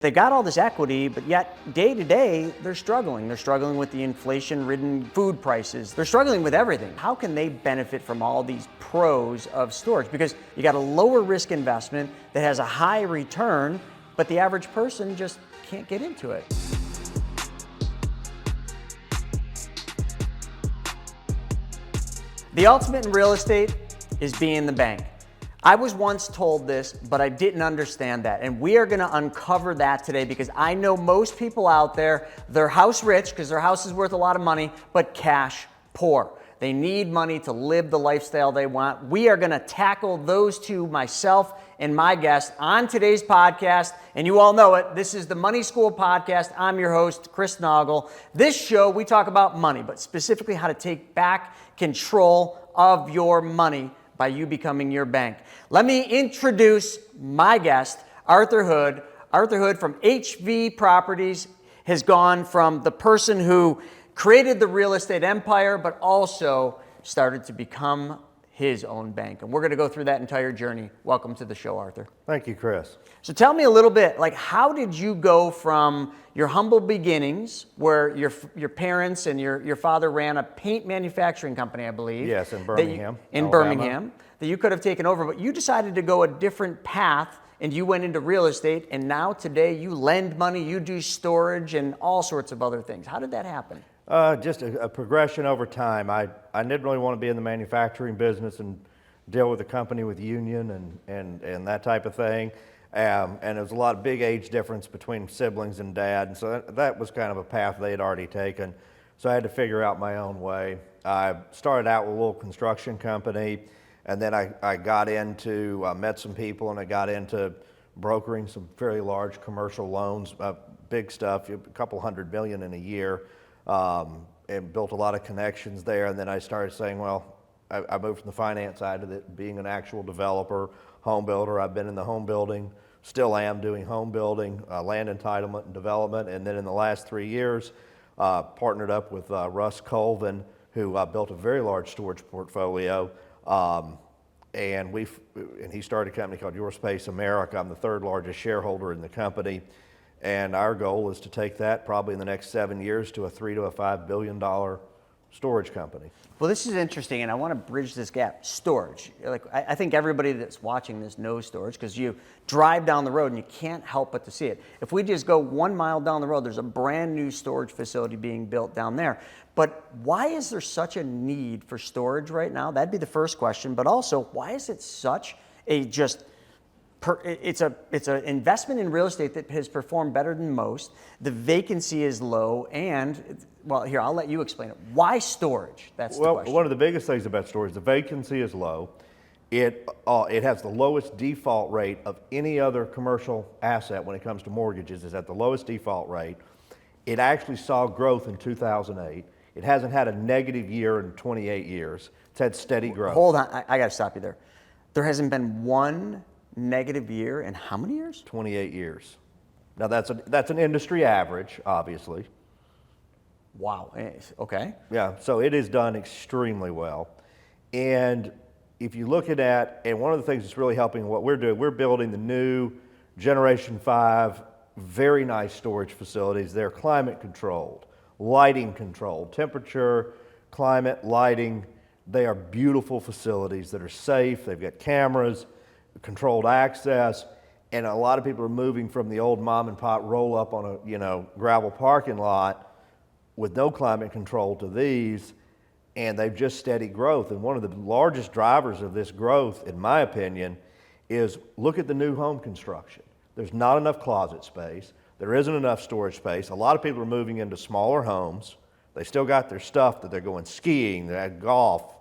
They got all this equity, but yet day to day, they're struggling. They're struggling with the inflation-ridden food prices. They're struggling with everything. How can they benefit from all these pros of storage? Because you got a lower risk investment that has a high return, but the average person just can't get into it. The ultimate in real estate is being the bank. I was once told this, but I didn't understand that. And we are gonna uncover that today because I know most people out there, they're house rich because their house is worth a lot of money, but cash poor. They need money to live the lifestyle they want. We are gonna tackle those two, myself and my guest, on today's podcast. And you all know it, this is the Money School Podcast. I'm your host, Chris Naugle. This show, we talk about money, but specifically how to take back control of your money by you becoming your bank. Let me introduce my guest, Arthur Hood. Arthur Hood from HV Properties has gone from the person who created the real estate empire, but also started to become his own bank. And we're gonna go through that entire journey. Welcome to the show, Arthur. Thank you, Chris. So tell me a little bit, like how did you go from your humble beginnings, where your parents and your father ran a paint manufacturing company, I believe. Yes, in Birmingham. Birmingham, that you could have taken over, but you decided to go a different path and you went into real estate, and now today you lend money, you do storage and all sorts of other things. How did that happen? Just a progression over time. I didn't really want to be in the manufacturing business and deal with a company with union and that type of thing. And there was a lot of big age difference between siblings and dad. And so that was kind of a path they had already taken. So I had to figure out my own way. I started out with a little construction company, and then I got into, met some people, and I got into brokering some very large commercial loans, big stuff, a couple $100 million in a year. And built a lot of connections there. And then I started saying, well, I moved from the finance side of it, being an actual developer, home builder. I've been in the home building, still am doing home building, land entitlement and development. And then in the last 3 years, partnered up with Russ Colvin, who built a very large storage portfolio. And he started a company called Your Space America. I'm the third largest shareholder in the company. And our goal is to take that probably in the next 7 years to a $3 to $5 billion storage company. Well, this is interesting, and I want to bridge this gap. Storage. Like I think everybody that's watching this knows storage because you drive down the road and you can't help but to see it. If we just go 1 mile down the road, there's a brand new storage facility being built down there. But why is there such a need for storage right now? That'd be the first question. But also, why is it such a it's an investment in real estate that has performed better than most. The vacancy is low, and well, here I'll let you explain it. Why storage? That's the question. One of the biggest things about storage, the vacancy is low. It has the lowest default rate of any other commercial asset when it comes to mortgages. Is at the lowest default rate. It actually saw growth in 2008. It hasn't had a negative year in 28 years. It's had steady growth. Hold on, I got to stop you there. There hasn't been one negative year in how many years? 28 years. Now that's an industry average, obviously. Wow. Okay. Yeah. So it has done extremely well. And if you look at that, and one of the things that's really helping what we're doing, we're building the new Generation 5 very nice storage facilities. They're climate controlled, lighting controlled, temperature, climate, lighting. They are beautiful facilities that are safe. They've got cameras, controlled access, and a lot of people are moving from the old mom and pop roll up on a gravel parking lot with no climate control to these, and they've just steady growth. And one of the largest drivers of this growth, in my opinion, is look at the new home construction. There's not enough closet space. There isn't enough storage space. A lot of people are moving into smaller homes. They still got their stuff that they're going skiing, they're at golf,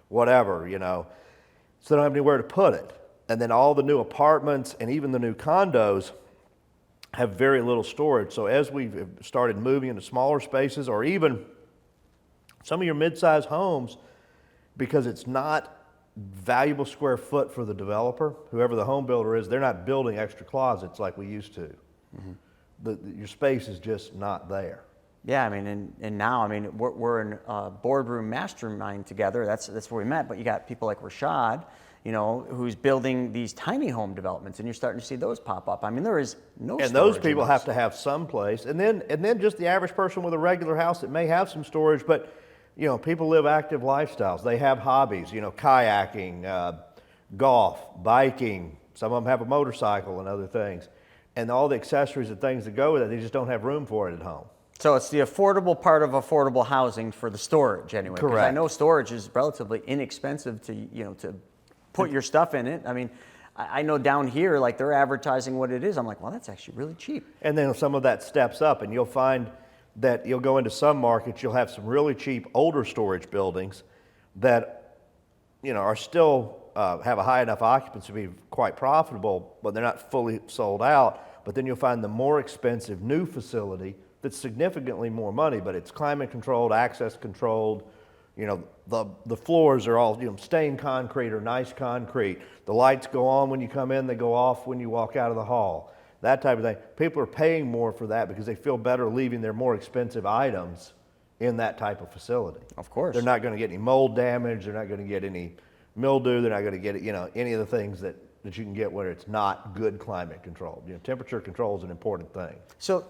whatever, so they don't have anywhere to put it. And then all the new apartments and even the new condos have very little storage. So as we've started moving into smaller spaces, or even some of your mid-sized homes, because it's not valuable square foot for the developer, whoever the home builder is, they're not building extra closets like we used to. Mm-hmm. Your space is just not there. Yeah, I mean, and now, I mean, we're in a boardroom mastermind together. That's where we met. But you got people like Rashad who's building these tiny home developments, and you're starting to see those pop up. I mean, there is no And storage those in people those. have to have some place. And then just the average person with a regular house that may have some storage, but people live active lifestyles. They have hobbies, kayaking, golf, biking. Some of them have a motorcycle and other things. And all the accessories and things that go with it, they just don't have room for it at home. So it's the affordable part of affordable housing for the storage anyway. 'Cause Correct. I know storage is relatively inexpensive to put your stuff in it. I mean, I know down here, like they're advertising what it is. I'm like, well, that's actually really cheap. And then some of that steps up, and you'll find that you'll go into some markets, you'll have some really cheap older storage buildings that are still have a high enough occupancy to be quite profitable, but they're not fully sold out. But then you'll find the more expensive new facility that's significantly more money, but it's climate controlled, access controlled. The floors are all stained concrete or nice concrete. The lights go on when you come in, they go off when you walk out of the hall. That type of thing. People are paying more for that because they feel better leaving their more expensive items in that type of facility. Of course. They're not going to get any mold damage. They're not going to get any mildew. They're not going to get any of the things that you can get where it's not good climate controlled. Temperature control is an important thing. So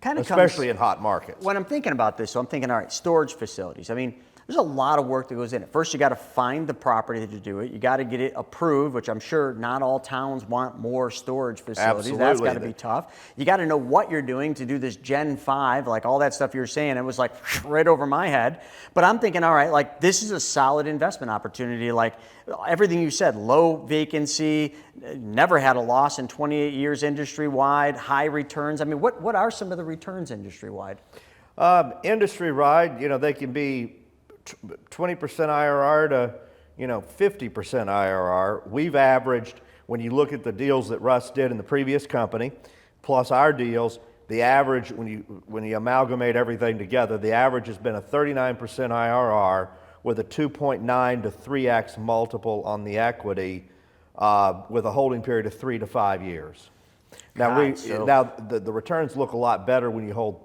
kind of especially in hot markets. When I'm thinking about this, so I'm thinking, all right, storage facilities. I mean, there's a lot of work that goes in it. First, you got to find the property to do it. You got to get it approved, which I'm sure not all towns want more storage facilities. Absolutely. That's got to be tough. You got to know what you're doing to do this Gen 5, like all that stuff you're saying. It was like right over my head. But I'm thinking, all right, like this is a solid investment opportunity. Like everything you said, low vacancy, never had a loss in 28 years industry-wide, high returns. I mean, what are some of the returns industry-wide? Industry-wide, they can be 20% IRR to 50% IRR. We've averaged, when you look at the deals that Russ did in the previous company, plus our deals, the average when you amalgamate everything together, the average has been a 39% IRR with a 2.9 to 3x multiple on the equity, with a holding period of 3 to 5 years. Now the returns look a lot better when you hold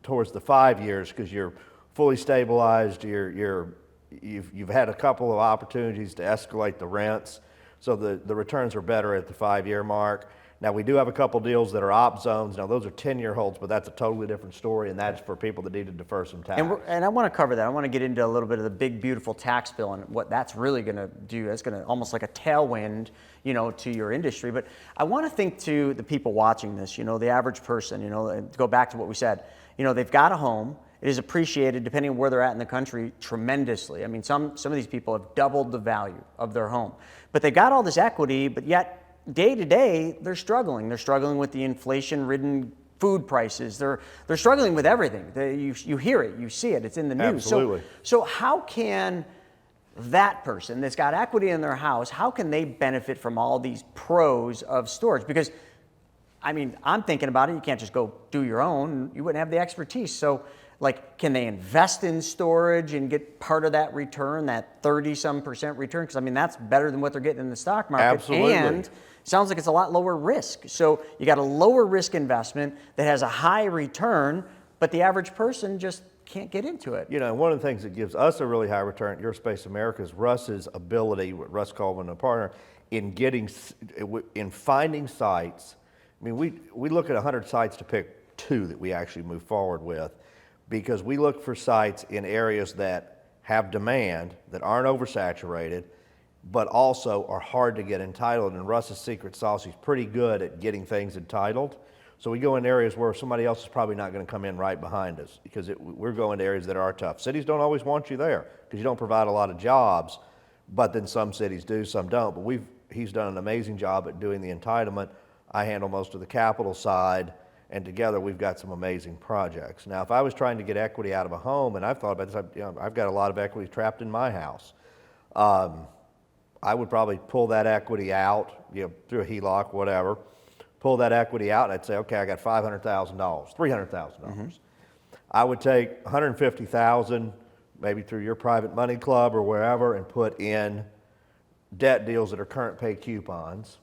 towards the 5 years because you're fully stabilized. You've had a couple of opportunities to escalate the rents, so the returns are better at the 5-year mark. Now we do have a couple deals that are op zones. Now those are 10-year holds, but that's a totally different story, and that's for people that need to defer some tax. And I want to cover that. I want to get into a little bit of the big beautiful tax bill and what that's really going to do. That's going to almost like a tailwind, to your industry. But I want to think to the people watching this. The average person. And go back to what we said. They've got a home. It is appreciated, depending on where they're at in the country, tremendously. I mean, some of these people have doubled the value of their home. But they've got all this equity, but yet day to day, they're struggling. They're struggling with the inflation-ridden food prices. They're struggling with everything. You hear it, you see it, it's in the news. Absolutely. So how can that person that's got equity in their house, how can they benefit from all these pros of storage? Because, I mean, I'm thinking about it. You can't just go do your own. You wouldn't have the expertise. So, can they invest in storage and get part of that return, that 30-some% return? Because, I mean, that's better than what they're getting in the stock market. Absolutely. And sounds like it's a lot lower risk. So you got a lower risk investment that has a high return, but the average person just can't get into it. One of the things that gives us a really high return at Your Space America is Russ's ability, what Russ Colvin, a partner, in finding sites. I mean, we look at 100 sites to pick 2 that we actually move forward with, because we look for sites in areas that have demand, that aren't oversaturated, but also are hard to get entitled. And Russ's secret sauce, he's pretty good at getting things entitled. So we go in areas where somebody else is probably not going to come in right behind us, because we're going to areas that are tough. Cities don't always want you there because you don't provide a lot of jobs, but then some cities do, some don't. But he's done an amazing job at doing the entitlement. I handle most of the capital side, and together we've got some amazing projects. Now, if I was trying to get equity out of a home, and I've thought about this, I've got a lot of equity trapped in my house. I would probably pull that equity out, through a HELOC, whatever, pull that equity out, and I'd say, okay, I got $500,000, $300,000. I would take $150,000, maybe through your private money club or wherever, and put in debt deals that are current pay coupons.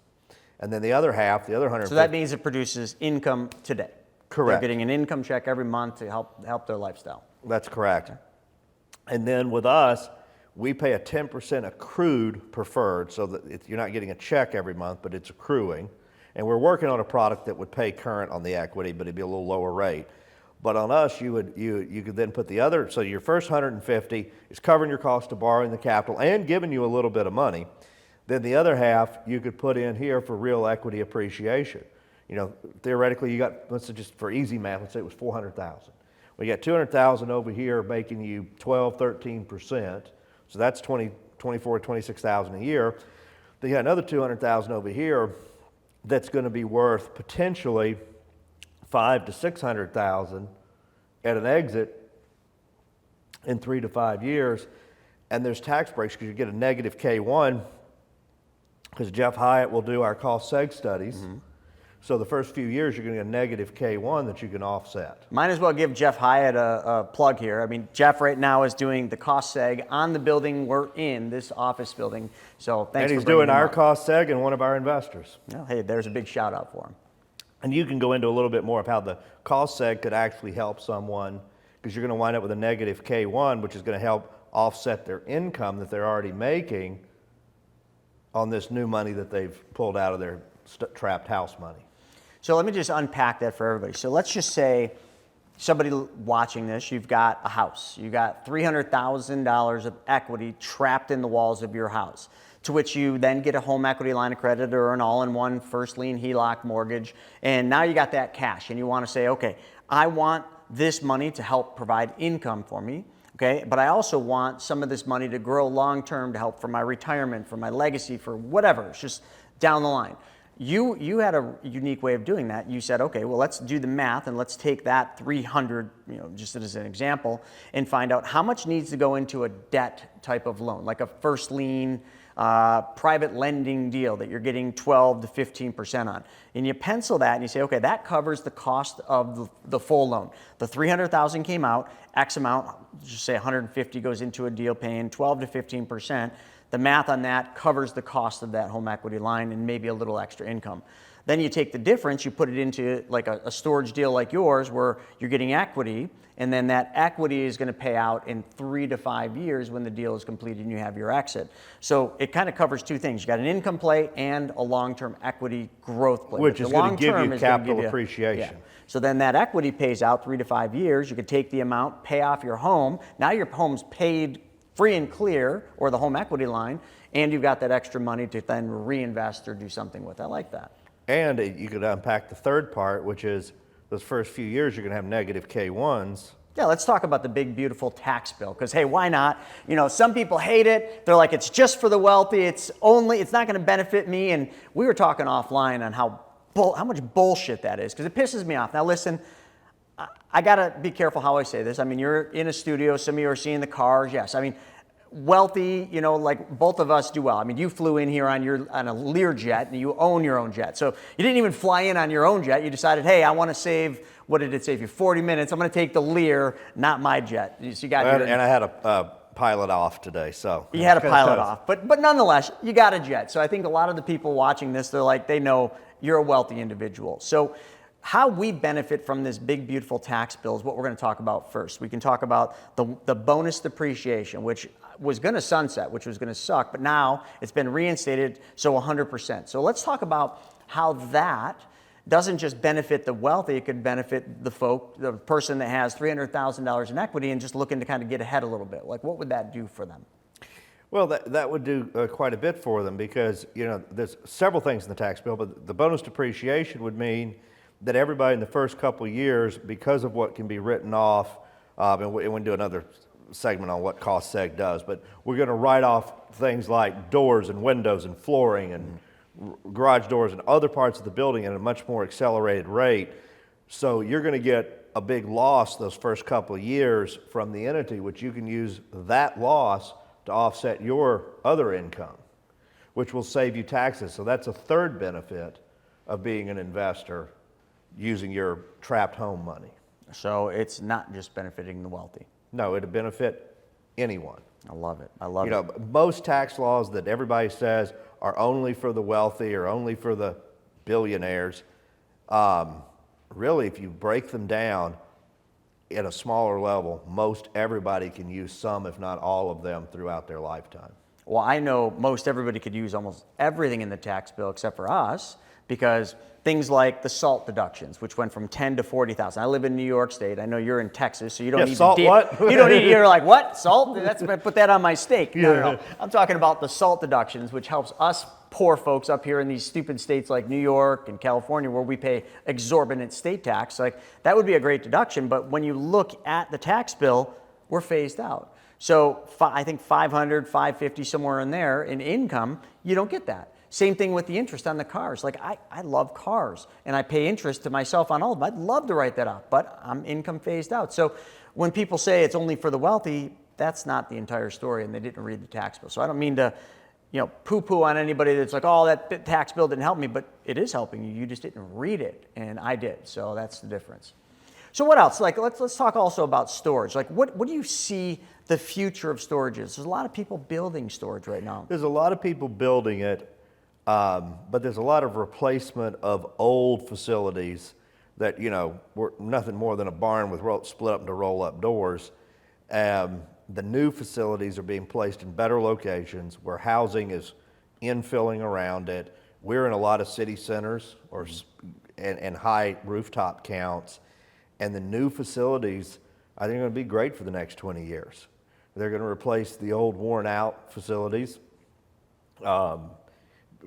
And then the other half, the other 150. So that means it produces income today. Correct. They're getting an income check every month to help their lifestyle. That's correct. And then with us, We pay a 10% accrued preferred, so that you're not getting a check every month, but it's accruing. And we're working on a product that would pay current on the equity, but it'd be a little lower rate. But on us, you could then put the other, so your first 150 is covering your cost of borrowing the capital and giving you a little bit of money. Then the other half you could put in here for real equity appreciation. You know, theoretically, you got, let's say just for easy math, let's say it was 400,000. We got 200,000 over here making you 12, 13%. So that's 24, 26,000 a year. Then you got another 200,000 over here that's going to be worth potentially 5 to 600,000 at an exit in 3 to 5 years. And there's tax breaks because you get a negative K1 because Jeff Hyatt will do our cost seg studies. Mm-hmm. So the first few years, you're going to get a negative K1 that you can offset. Might as well give Jeff Hyatt a plug here. I mean, Jeff right now is doing the cost seg on the building we're in, this office building. So thanks for bringing him up. And he's doing our cost seg and one of our investors. Well, hey, there's a big shout out for him. And you can go into a little bit more of how the cost seg could actually help someone, because you're going to wind up with a negative K1, which is going to help offset their income that they're already making on this new money that they've pulled out of their trapped house money. So let me just unpack that for everybody. So let's just say somebody watching this, you've got a house. You got $300,000 of equity trapped in the walls of your house, to which you then get a home equity line of credit or an all-in-one first lien HELOC mortgage. And now you got that cash and you want to say, okay, I want this money to help provide income for me. Okay, but I also want some of this money to grow long-term to help for my retirement, for my legacy, for whatever. It's just down the line. You had a unique way of doing that. You said, okay, well, let's do the math and let's take that 300, just as an example, and find out how much needs to go into a debt type of loan, like a first lien, private lending deal that you're getting 12 to 15% on. And you pencil that and you say, okay, that covers the cost of the full loan. The 300,000 came out, X amount, just say 150 goes into a deal paying 12 to 15%. The math on that covers the cost of that home equity line and maybe a little extra income. Then you take the difference, you put it into like a storage deal like yours where you're getting equity, and then that equity is going to pay out in 3 to 5 years when the deal is completed and you have your exit. So it kind of covers two things. You got an income play and a long-term equity growth play. Which is going to give you capital appreciation. Yeah. So then that equity pays out 3 to 5 years. You could take the amount, pay off your home. Now your home's paid free and clear, or the home equity line, and you've got that extra money to then reinvest or do something with. I like that. And you could unpack the third part, which is those first few years you're going to have negative K1s. Yeah, let's talk about the big, beautiful tax bill, because hey, why not? Some people hate it. They're like, it's just for the wealthy. It's not going to benefit me. And we were talking offline on how much bullshit that is, because it pisses me off. Now listen, I got to be careful how I say this. I mean, you're in a studio. Some of you are seeing the cars. Yes. I mean, wealthy, like both of us do well. I mean, you flew in here on a Learjet and you own your own jet. So you didn't even fly in on your own jet. You decided, hey, I want to save, what did it save you? 40 minutes. I'm going to take the Lear, not my jet. So you got and I had a pilot off today, so. You had a pilot off. But nonetheless, you got a jet. So I think a lot of the people watching this, they're like, they know you're a wealthy individual. So how we benefit from this big, beautiful tax bill is what we're going to talk about first. We can talk about the bonus depreciation, which was going to sunset, which was going to suck, but now it's been reinstated, so 100%. So let's talk about how that doesn't just benefit the wealthy, it could benefit the person that has $300,000 in equity and just looking to kind of get ahead a little bit. Like, what would that do for them? Well, that would do quite a bit for them because, there's several things in the tax bill, but the bonus depreciation would mean that everybody in the first couple of years, because of what can be written off, and we'll do another segment on what cost seg does, but we're going to write off things like doors and windows and flooring and garage doors and other parts of the building at a much more accelerated rate. So you're going to get a big loss those first couple of years from the entity, which you can use that loss to offset your other income, which will save you taxes. So that's a third benefit of being an investor using your trapped home money. So it's not just benefiting the wealthy. No, it'll benefit anyone. I love it. I love it. Most tax laws that everybody says are only for the wealthy or only for the billionaires, really, if you break them down, at a smaller level, most everybody can use some, if not all of them, throughout their lifetime. Well, I know most everybody could use almost everything in the tax bill except for us, because things like the SALT deductions, which went from 10 to 40,000. I live in New York State. I know you're in Texas, so you don't Yeah, need salt to what? You don't need. You're like, what? Salt? That's put that on my steak. No, Yeah. no. I'm talking about the SALT deductions, which helps us poor folks up here in these stupid states like New York and California, where we pay exorbitant state tax. Like, that would be a great deduction, but when you look at the tax bill, we're phased out. So I think 500, 550, somewhere in there in income, you don't get that. Same thing with the interest on the cars. Like, I love cars, and I pay interest to myself on all of them. I'd love to write that off, but I'm income phased out. So when people say it's only for the wealthy, that's not the entire story, and they didn't read the tax bill. So I don't mean to, poo-poo on anybody that's like, oh, that tax bill didn't help me, but it is helping you. You just didn't read it, and I did. So that's the difference. So what else? Like, let's talk also about storage. Like, what do you see the future of storage is? There's a lot of people building storage right now. There's a lot of people building it, but there's a lot of replacement of old facilities that, were nothing more than a barn with split up into roll-up doors. The new facilities are being placed in better locations where housing is infilling around it. We're in a lot of city centers and high rooftop counts. And the new facilities, I think, are going to be great for the next 20 years. They're going to replace the old worn-out facilities.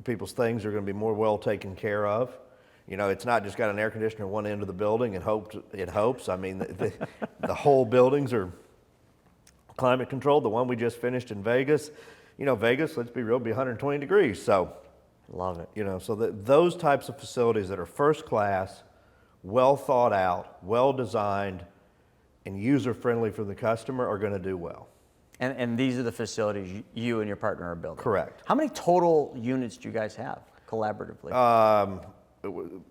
People's things are going to be more well taken care of. It's not just got an air conditioner at one end of the building and it hopes. I mean, the whole buildings are climate controlled. The one we just finished in Vegas, Vegas, let's be real, be 120 degrees. So, love it. So those types of facilities that are first class, well thought out, well designed, and user friendly for the customer are going to do well. And these are the facilities you and your partner are building? Correct. How many total units do you guys have collaboratively?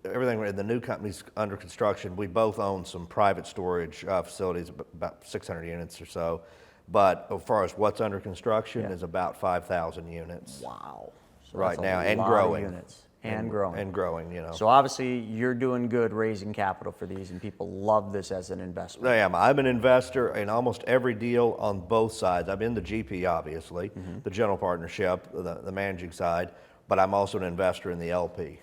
Everything in the new company's under construction. We both own some private storage facilities, about 600 units or so. But as far as what's under construction is about 5,000 units. Wow. So right now, and lot growing. Of units. And growing. And growing, So obviously you're doing good raising capital for these, and people love this as an investment. I am. I'm an investor in almost every deal on both sides. I'm in the GP, obviously, the general partnership, the managing side, but I'm also an investor in the LP.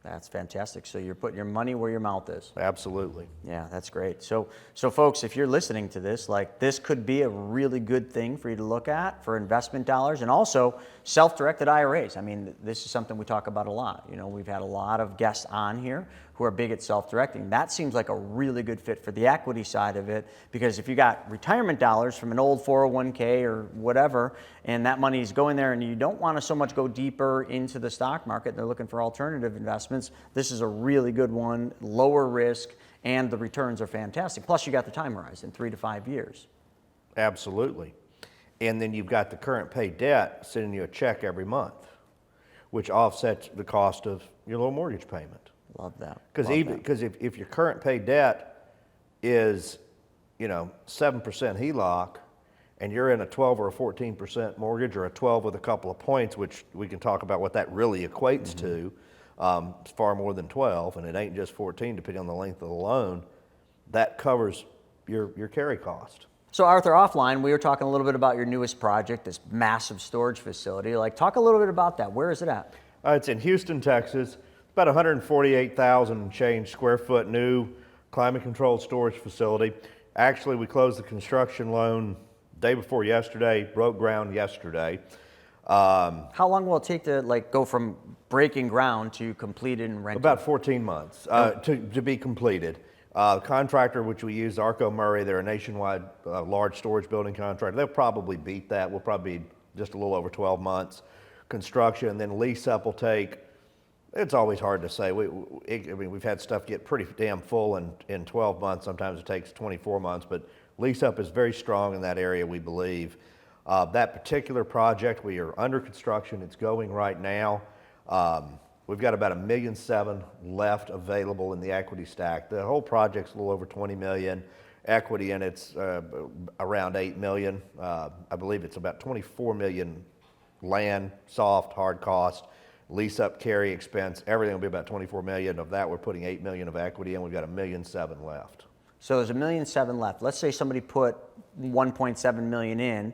That's fantastic. So you're putting your money where your mouth is. Absolutely. Yeah, that's great. So folks, if you're listening to this, like, this could be a really good thing for you to look at for investment dollars, and also self-directed IRAs. I mean, this is something we talk about a lot. We've had a lot of guests on here who are big at self-directing. That seems like a really good fit for the equity side of it, because if you got retirement dollars from an old 401k or whatever, and that money is going there, and you don't want to so much go deeper into the stock market, they're looking for alternative investments, this is a really good one, lower risk, and the returns are fantastic. Plus, you got the time horizon, 3 to 5 years. Absolutely. And then you've got the current pay debt sending you a check every month, which offsets the cost of your low mortgage payment. Love that. Because if your current pay debt is, 7% HELOC, and you're in a 12 or a 14% mortgage, or a 12 with a couple of points, which we can talk about what that really equates to, it's far more than 12, and it ain't just 14 depending on the length of the loan, that covers your carry cost. So Arthur, offline, we were talking a little bit about your newest project, this massive storage facility. Like, talk a little bit about that. Where is it at? It's in Houston, Texas. About 148,000 change square foot new climate controlled storage facility. Actually, we closed the construction loan day before yesterday, broke ground yesterday. How long will it take to go from breaking ground to completed and rented? About 14 months to be completed. Contractor, which we use, Arco Murray, they're a nationwide large storage building contractor. They'll probably beat that. We'll probably be just a little over 12 months. Construction, and then lease up will take, it's always hard to say. We've had stuff get pretty damn full in 12 months. Sometimes it takes 24 months, but lease up is very strong in that area, we believe. That particular project, we are under construction. It's going right now. We've got about $1.7 million left available in the equity stack. The whole project's a little over $20 million. Equity in it's around $8 million. I believe it's about $24 million land, soft, hard cost, lease up, carry expense. Everything will be about $24 million. Of that, we're putting $8 million of equity in. We've got $1.7 million left. So there's $1.7 million left. Let's say somebody put 1.7 million in.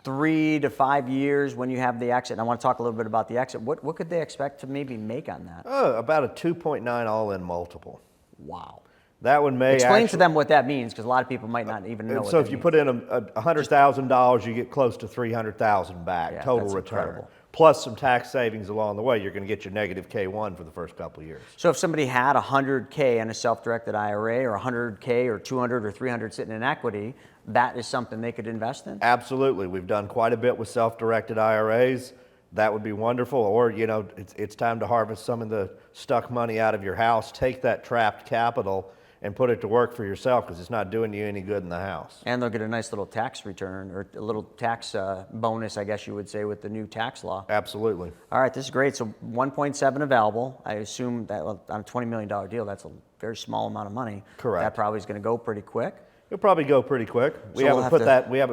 3 to 5 years when you have the exit, and I want to talk a little bit about the exit. What could they expect to maybe make on that? About a 2.9 all-in multiple. Wow. That one may Explain to them what that means, because a lot of people might not even know what that So means. if you put in $100,000, you get close to $300,000 back, Yeah, total that's return. incredible. Plus some tax savings along the way. You're going to get your negative K1 for the first couple of years. So if somebody had $100K in a self-directed IRA, or $100K or $200 or $300 sitting in equity, that is something they could invest in? Absolutely. We've done quite a bit with self-directed IRAs. That would be wonderful. Or, it's time to harvest some of the stuck money out of your house. Take that trapped capital and put it to work for yourself, because it's not doing you any good in the house. And they'll get a nice little tax return, or a little tax bonus, I guess you would say, with the new tax law. Absolutely. All right, this is great. So 1.7 available. I assume that on a $20 million deal, that's a very small amount of money. Correct. That probably is going to go pretty quick. It'll probably go pretty quick. We we'll haven't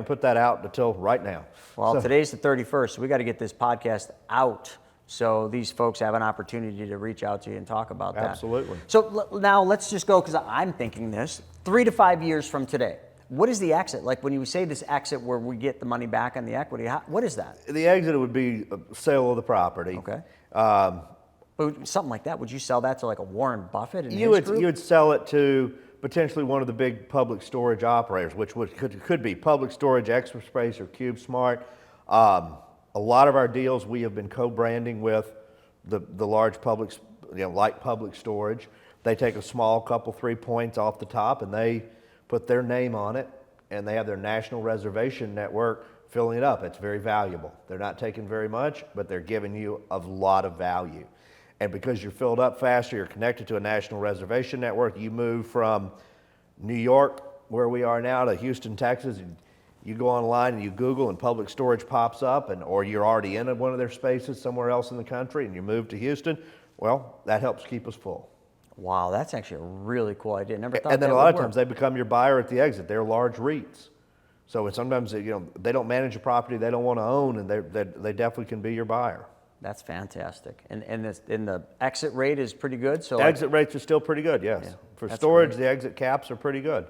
put that out until right now. Well, today's the 31st, so we got to get this podcast out so these folks have an opportunity to reach out to you and talk about that. Absolutely. So now let's just go, because I'm thinking this, 3 to 5 years from today. What is the exit? Like when you say this exit where we get the money back on the equity, what is that? The exit would be a sale of the property. Okay. But something like that, would you sell that to like a Warren Buffett? You would sell it to potentially one of the big public storage operators, which could be Public Storage, Extra Space, or CubeSmart. A lot of our deals we have been co-branding with the large public, like Public Storage. They take a small couple 3 points off the top and they put their name on it, and they have their national reservation network filling it up. It's very valuable. They're not taking very much, but they're giving you a lot of value. And because you're filled up faster, you're connected to a national reservation network. You move from New York, where we are now, to Houston, Texas. You go online and you Google, and Public Storage pops up, or you're already in one of their spaces somewhere else in the country, and you move to Houston. Well, that helps keep us full. Wow, that's actually a really cool idea. Never thought. And then a lot of times they become your buyer at the exit. They're large REITs, so sometimes they don't manage a property they don't want to own, and they definitely can be your buyer. That's fantastic. And the exit rate is pretty good. So exit rates are still pretty good. Yes, Yeah, for that's storage, great. the exit caps are pretty good.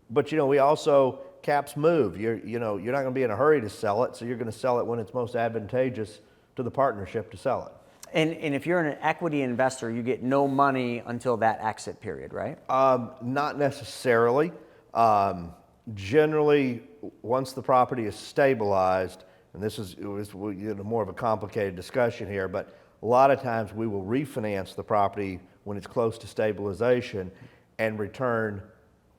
But we also caps move. You're not going to be in a hurry to sell it, so you're going to sell it when it's most advantageous to the partnership to sell it. And if you're an equity investor, you get no money until that exit period, right? Not necessarily. Generally, once the property is stabilized, and this is more of a complicated discussion here, but a lot of times we will refinance the property when it's close to stabilization and return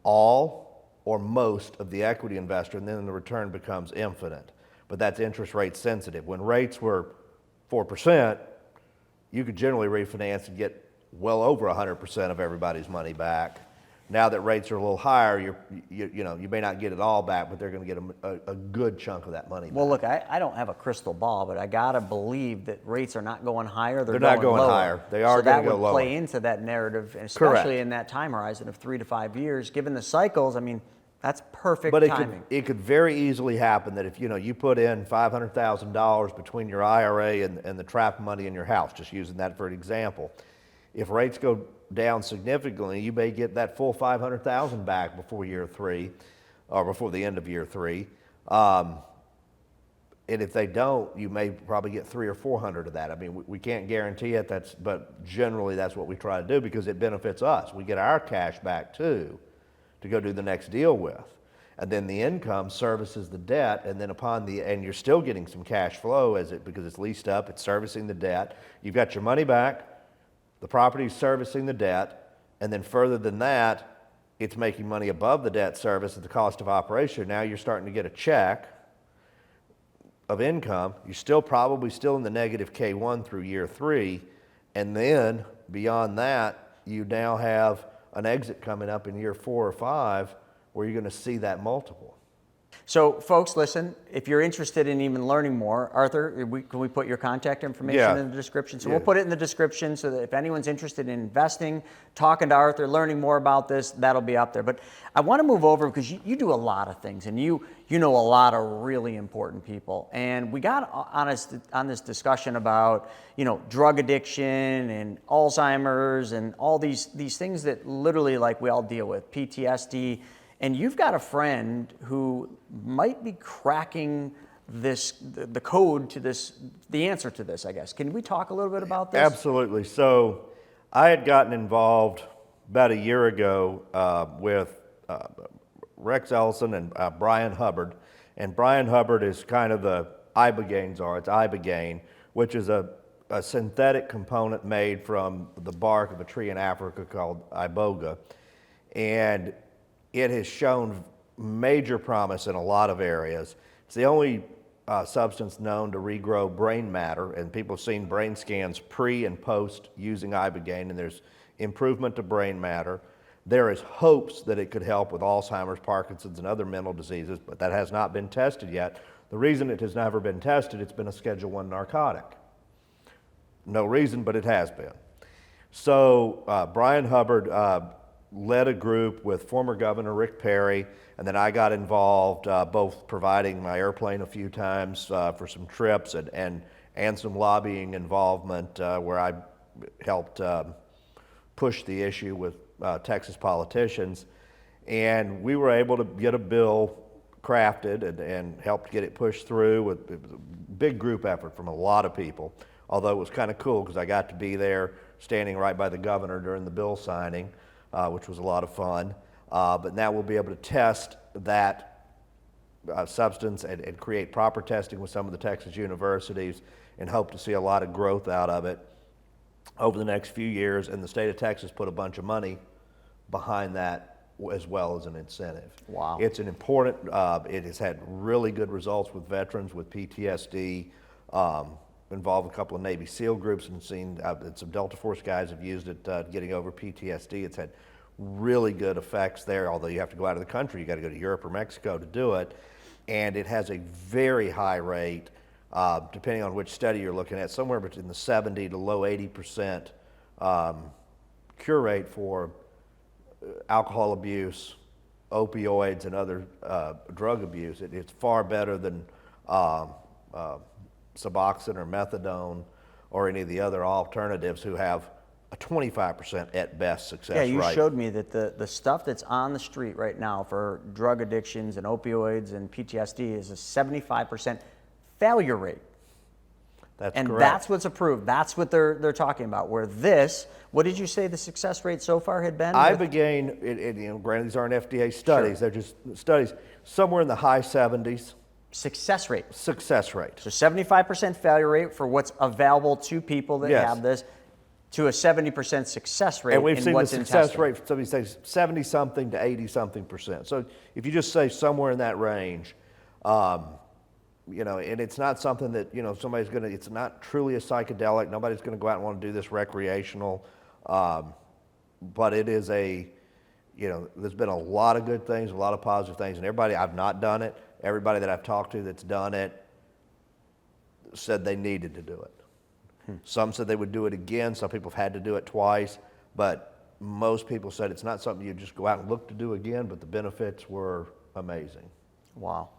all or most of the equity investor, and then the return becomes infinite. But that's interest rate sensitive. When rates were 4%, you could generally refinance and get well over 100% of everybody's money back. Now that rates are a little higher, you may not get it all back, but they're going to get a good chunk of that money back. Well, look, I don't have a crystal ball, but I gotta believe that rates are not going higher. They're not going lower. higher. They are going to go lower. So that would play into that narrative, and especially in that time horizon of 3 to 5 years. Given the cycles, I mean, that's perfect timing. It could very easily happen that if you put in $500,000 between your IRA and the trapped money in your house, just using that for an example, if rates go down significantly, you may get that full $500,000 back before year 3, or before the end of year 3. And if they don't, you may probably get 300 or 400 of that. I mean, we can't guarantee it. But generally, that's what we try to do because it benefits us. We get our cash back too, to go do the next deal with, and then the income services the debt, and then and you're still getting some cash flow because it's leased up, it's servicing the debt. You've got your money back. The property's servicing the debt, and then further than that, it's making money above the debt service at the cost of operation. Now you're starting to get a check of income. You're probably still in the negative K1 through year 3, and then beyond that, you now have an exit coming up in year 4 or 5 where you're going to see that multiple. So, folks, listen, if you're interested in even learning more, Arthur, can we put your contact information in the description? So we'll put it in the description so that if anyone's interested in investing, talking to Arthur, learning more about this, that'll be up there. But I want to move over because you do a lot of things, and you know a lot of really important people. And we got on this discussion about, drug addiction and Alzheimer's and all these things that literally like we all deal with, PTSD. And you've got a friend who might be cracking the code to this, the answer to this, I guess. Can we talk a little bit about this? Absolutely. So I had gotten involved about a year ago with Rex Ellison and Brian Hubbard. And Brian Hubbard is kind of the ibogaine czar. It's ibogaine, which is a synthetic component made from the bark of a tree in Africa called iboga. And it has shown major promise in a lot of areas. It's the only substance known to regrow brain matter, and people have seen brain scans pre and post using ibogaine, and there's improvement to brain matter. There is hopes that it could help with Alzheimer's, Parkinson's, and other mental diseases, but that has not been tested yet. The reason it has never been tested, it's been a Schedule I narcotic. No reason, but it has been. So Brian Hubbard led a group with former Governor Rick Perry, and then I got involved, both providing my airplane a few times for some trips and some lobbying involvement where I helped push the issue with Texas politicians. And we were able to get a bill crafted and helped get it pushed through. It was a big group effort from a lot of people, although it was kind of cool because I got to be there standing right by the governor during the bill signing. Which was a lot of fun. But now we'll be able to test that substance and create proper testing with some of the Texas universities and hope to see a lot of growth out of it over the next few years. And the state of Texas put a bunch of money behind that as well as an incentive. Wow. It's an important, it has had really good results with veterans with PTSD, involved a couple of Navy SEAL groups and seen some Delta Force guys have used it getting over PTSD. It's had really good effects there, although you have to go out of the country. You got to go to Europe or Mexico to do it. And it has a very high rate, depending on which study you're looking at, somewhere between the 70 to low 80% cure rate for alcohol abuse, opioids, and other drug abuse. It's far better than Suboxone or methadone or any of the other alternatives who have a 25% at best success rate. Yeah, you showed me that the stuff that's on the street right now for drug addictions and opioids and PTSD is a 75% failure rate. That's and correct. That's what's approved. That's what they're talking about. Where this, what did you say the success rate so far had been? Ibogaine, granted these aren't FDA studies, they're just studies, somewhere in the high 70s. Success rate. Success rate. So 75% failure rate for what's available to people that have this, to a 70% success rate. And we've in seen what's the in success testing. rate, somebody says 70-something to 80-something%. So if you just say somewhere in that range, and it's not something that, somebody's going to, it's not truly a psychedelic. Nobody's going to go out and want to do this recreational. But it is there's been a lot of good things, a lot of positive things. And everybody, I've not done it. Everybody that I've talked to that's done it said they needed to do it. Some said they would do it again. Some people have had to do it twice. But most people said it's not something you just go out and look to do again, but the benefits were amazing. Wow.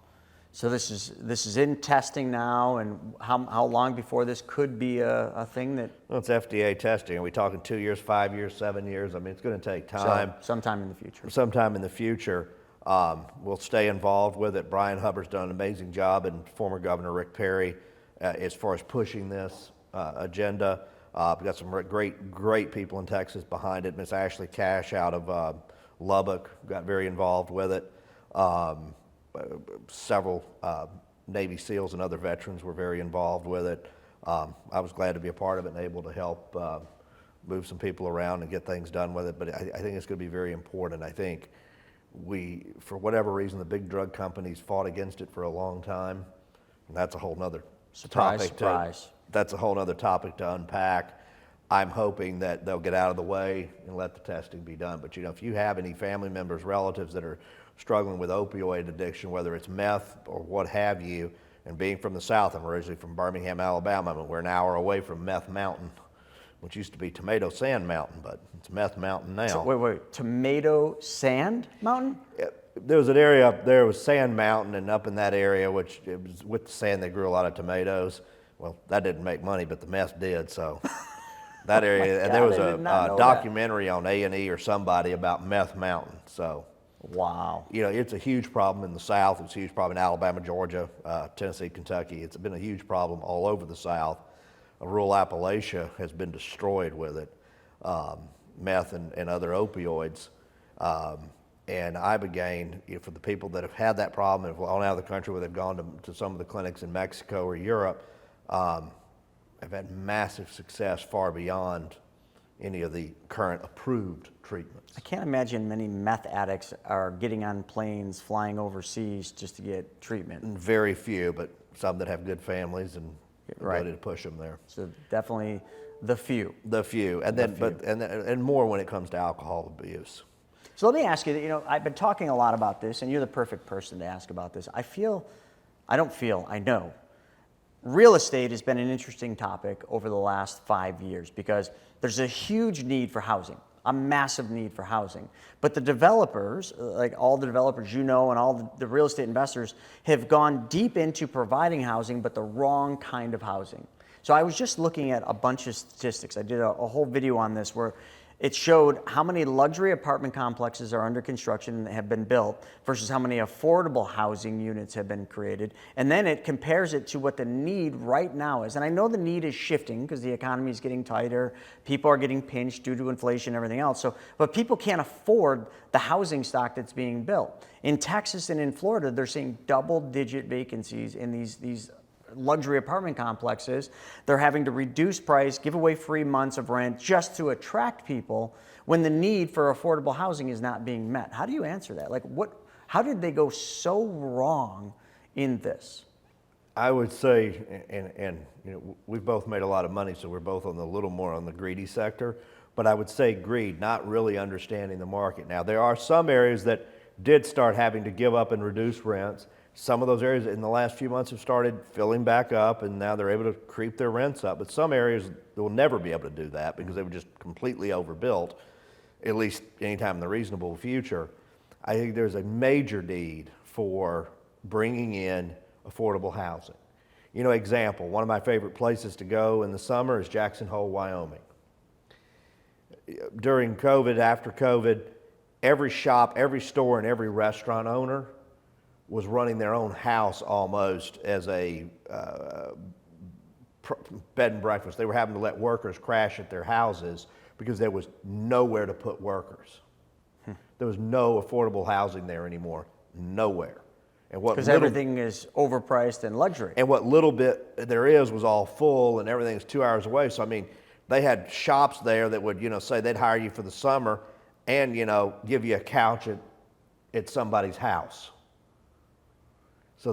So this is in testing now, and how long before this could be a thing that? Well, it's FDA testing. Are we talking 2 years, 5 years, 7 years? I mean, it's going to take time. So sometime in the future. Sometime in the future. We'll stay involved with it. Brian Hubbard's done an amazing job, and former Governor Rick Perry, as far as pushing this agenda. We've got some great people in Texas behind it. Miss Ashley Cash out of Lubbock got very involved with it. Several Navy SEALs and other veterans were very involved with it. I was glad to be a part of it and able to help move some people around and get things done with it. But I think it's going to be very important. I think for whatever reason, the big drug companies fought against it for a long time. And that's a whole nother topic. Surprise. That's a whole other topic to unpack. I'm hoping that they'll get out of the way and let the testing be done. But if you have any family members, relatives that are struggling with opioid addiction, whether it's meth or what have you, and being from the South, I'm originally from Birmingham, Alabama, and we're an hour away from Meth Mountain, which used to be Tomato Sand Mountain, but it's Meth Mountain now. So, wait, Tomato Sand Mountain? There was an area up there, was Sand Mountain, and up in that area, which it was with the sand, they grew a lot of tomatoes. Well, that didn't make money, but the meth did, so that area. God, and there was I did not know documentary on A&E or somebody about Meth Mountain. So, wow. It's a huge problem in the South. It's a huge problem in Alabama, Georgia, Tennessee, Kentucky. It's been a huge problem all over the South. Rural Appalachia has been destroyed with it, meth and other opioids. And Ibogaine, for the people that have had that problem and have gone out of the country, where they've gone to some of the clinics in Mexico or Europe, have had massive success far beyond any of the current approved treatments. I can't imagine many meth addicts are getting on planes, flying overseas just to get treatment. Very few, but some that have good families and ability to push them there. So definitely the few. The few, and then and more when it comes to alcohol abuse. So let me ask you, I've been talking a lot about this, and you're the perfect person to ask about this. I know. Real estate has been an interesting topic over the last 5 years because there's a huge need for housing, a massive need for housing. But the developers, like all the developers and all the real estate investors, have gone deep into providing housing, but the wrong kind of housing. So I was just looking at a bunch of statistics. I did a whole video on this where it showed how many luxury apartment complexes are under construction and have been built versus how many affordable housing units have been created. And then it compares it to what the need right now is. And I know the need is shifting because the economy is getting tighter. People are getting pinched due to inflation and everything else. But people can't afford the housing stock that's being built. In Texas and in Florida, they're seeing double-digit vacancies in these luxury apartment complexes. They're having to reduce price, give away free months of rent just to attract people when the need for affordable housing is not being met. How do you answer that? How did they go so wrong in this? I would say, and we've both made a lot of money, so we're both a little more on the greedy sector, but I would say greed, not really understanding the market. Now, there are some areas that did start having to give up and reduce rents. Some of those areas in the last few months have started filling back up, and now they're able to creep their rents up. But some areas will never be able to do that because they were just completely overbuilt, at least anytime in the reasonable future. I think there's a major need for bringing in affordable housing. Example, one of my favorite places to go in the summer is Jackson Hole, Wyoming. During COVID, after COVID, every shop, every store, and every restaurant owner was running their own house almost as a bed and breakfast. They were having to let workers crash at their houses because there was nowhere to put workers. There was no affordable housing there anymore, nowhere. Because everything is overpriced and luxury. And what little bit there was all full, and everything's 2 hours away. So they had shops there that would say they'd hire you for the summer and give you a couch at somebody's house. So,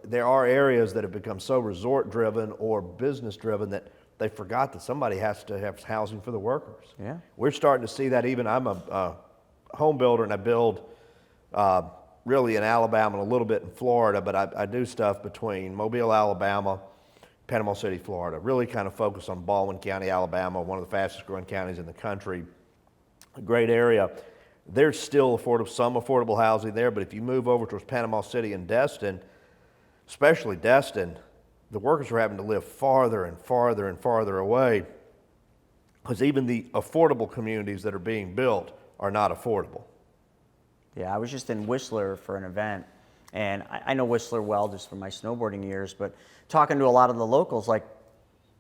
there are areas that have become so resort-driven or business-driven that they forgot that somebody has to have housing for the workers. Yeah. We're starting to see that. Even I'm a home builder, and I build really in Alabama and a little bit in Florida, but I do stuff between Mobile, Alabama, Panama City, Florida. Really kind of focus on Baldwin County, Alabama, one of the fastest-growing counties in the country. A great area. There's still some affordable housing there, but if you move over towards Panama City and Destin, especially Destin, the workers are having to live farther and farther and farther away because even the affordable communities that are being built are not affordable. Yeah, I was just in Whistler for an event, and I know Whistler well just from my snowboarding years, but talking to a lot of the locals,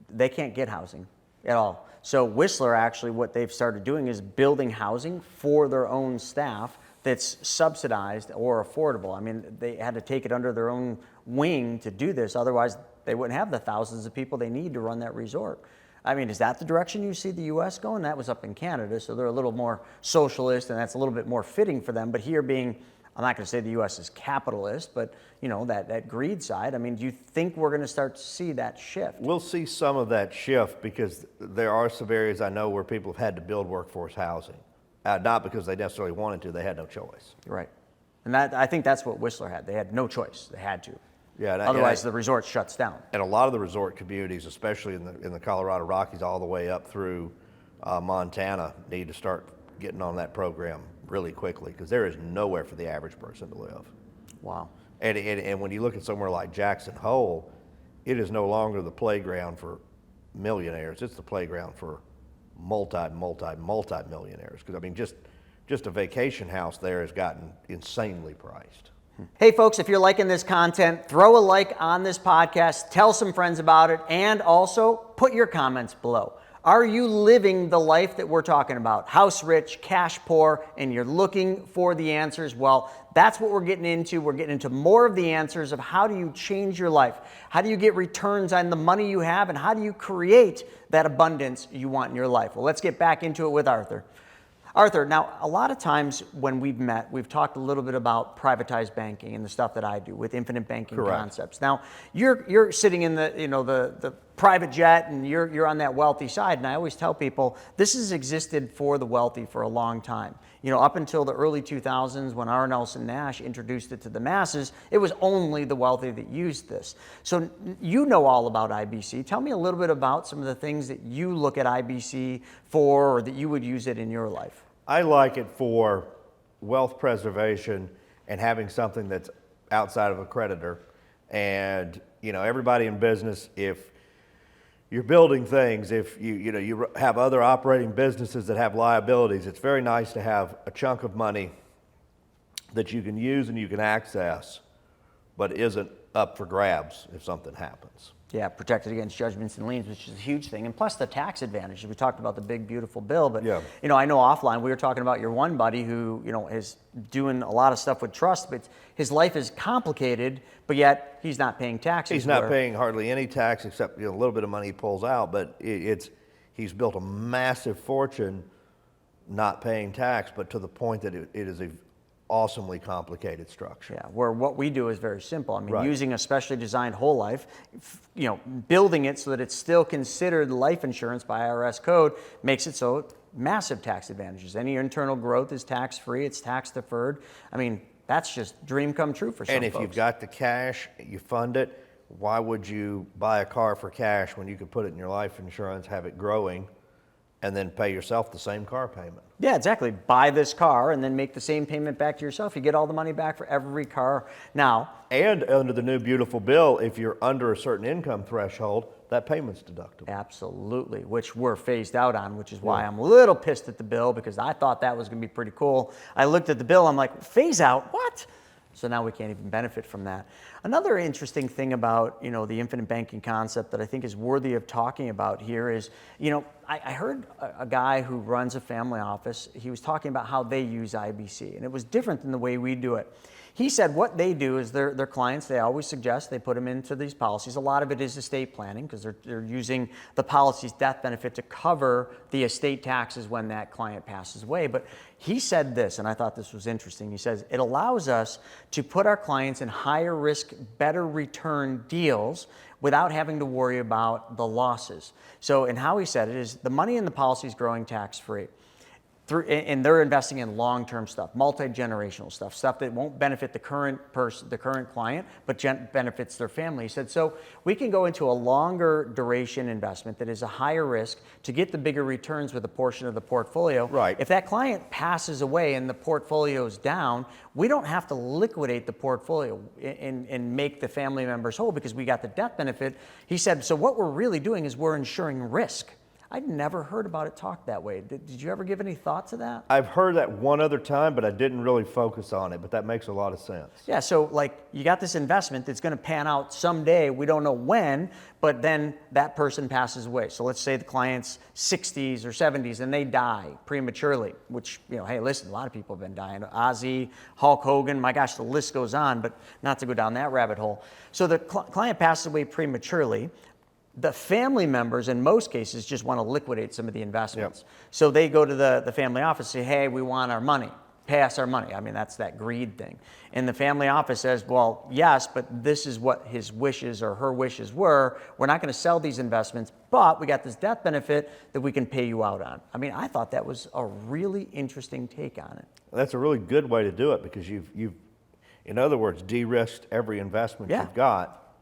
they can't get housing at all. So Whistler, actually, what they've started doing is building housing for their own staff that's subsidized or affordable. They had to take it under their own wing to do this. Otherwise, they wouldn't have the thousands of people they need to run that resort. Is that the direction you see the U.S. going? That was up in Canada, so they're a little more socialist, and that's a little bit more fitting for them. But here being I'm not going to say the U.S. is capitalist, but that greed side. I mean, do you think we're going to start to see that shift? We'll see some of that shift because there are some areas I know where people have had to build workforce housing. Not because they necessarily wanted to, they had no choice. Right. And I think that's what Whistler had. They had no choice. They had to. Yeah. Otherwise, the resort shuts down. And a lot of the resort communities, especially in the Colorado Rockies, all the way up through Montana, need to start getting on that program really quickly because there is nowhere for the average person to live. Wow. And when you look at somewhere like Jackson Hole, it is no longer the playground for millionaires. It's the playground for multi-millionaires. Because I mean, just a vacation house there has gotten insanely priced. Hey folks, if you're liking this content, throw a like on this podcast, tell some friends about it, and also put your comments below. Are you living the life that we're talking about? House rich, cash poor, and you're looking for the answers? Well, that's what we're getting into. We're getting into more of the answers of how do you change your life? How do you get returns on the money you have? And how do you create that abundance you want in your life? Well, let's get back into it with Arthur. Arthur, now a lot of times when we've met, we've talked a little bit about privatized banking and the stuff that I do with infinite banking concepts. Now you're sitting in the private jet and you're on that wealthy side, and I always tell people this has existed for the wealthy for a long time. Up until the early 2000s when R. Nelson Nash introduced it to the masses, it was only the wealthy that used this. So you know all about IBC. Tell me a little bit about some of the things that you look at IBC for or that you would use it in your life. I like it for wealth preservation and having something that's outside of a creditor. And, everybody in business, if you're building things, if you have other operating businesses that have liabilities, it's very nice to have a chunk of money that you can use and you can access, but isn't up for grabs if something happens. Yeah, protected against judgments and liens, which is a huge thing. And plus the tax advantages. We talked about the big, beautiful bill, but yeah. I know offline we were talking about your one buddy who, is doing a lot of stuff with trust, but his life is complicated, but yet he's not paying taxes. He's not paying hardly any tax except a little bit of money he pulls out, but he's built a massive fortune not paying tax, but to the point that it is a awesomely complicated structure. Yeah, where what we do is very simple. I mean, right. Using a specially designed whole life, building it so that it's still considered life insurance by IRS code makes it so massive tax advantages. Any internal growth is tax-free, it's tax deferred. I mean, that's just dream come true for some folks. And if folks. you've got the cash, you fund it, why would you buy a car for cash when you could put it in your life insurance, have it growing, and then pay yourself the same car payment? Yeah, exactly. Buy this car and then make the same payment back to yourself. You get all the money back for every car now. And under the new beautiful bill, if you're under a certain income threshold, that payment's deductible. Absolutely, which we're phased out on, which is why I'm a little pissed at the bill because I thought that was going to be pretty cool. I looked at the bill, I'm like, phase out? What? So now we can't even benefit from that. Another interesting thing about, the infinite banking concept that I think is worthy of talking about here is, I heard a guy who runs a family office, he was talking about how they use IBC, and it was different than the way we do it. He said what they do is their clients, they always suggest they put them into these policies. A lot of it is estate planning because they're using the policy's death benefit to cover the estate taxes when that client passes away. But he said this, and I thought this was interesting. He says, it allows us to put our clients in higher risk, better return deals without having to worry about the losses. So, and how he said it is the money in the policy is growing tax-free. And they're investing in long-term stuff, multi-generational stuff that won't benefit the current person, the current client, but benefits their family. He said, so we can go into a longer duration investment that is a higher risk to get the bigger returns with a portion of the portfolio. Right. If that client passes away and the portfolio is down, we don't have to liquidate the portfolio and make the family members whole because we got the death benefit. He said, so what we're really doing is we're insuring risk. I'd never heard about it talked that way. Did you ever give any thought to that? I've heard that one other time, but I didn't really focus on it, but that makes a lot of sense. Yeah, so you got this investment that's going to pan out someday, we don't know when, but then that person passes away. So let's say the client's 60s or 70s and they die prematurely, which, hey, listen, a lot of people have been dying. Ozzy, Hulk Hogan, my gosh, the list goes on, but not to go down that rabbit hole. So the client passes away prematurely. The family members, in most cases, just want to liquidate some of the investments. Yep. So they go to the family office and say, hey, we want our money. pay us our money. I mean, that's that greed thing. And the family office says, well, yes, but this is what his wishes or her wishes were. We're not going to sell these investments, but we got this death benefit that we can pay you out on. I mean, I thought that was a really interesting take on it. That's a really good way to do it because you've in other words, de-risked every investment you've got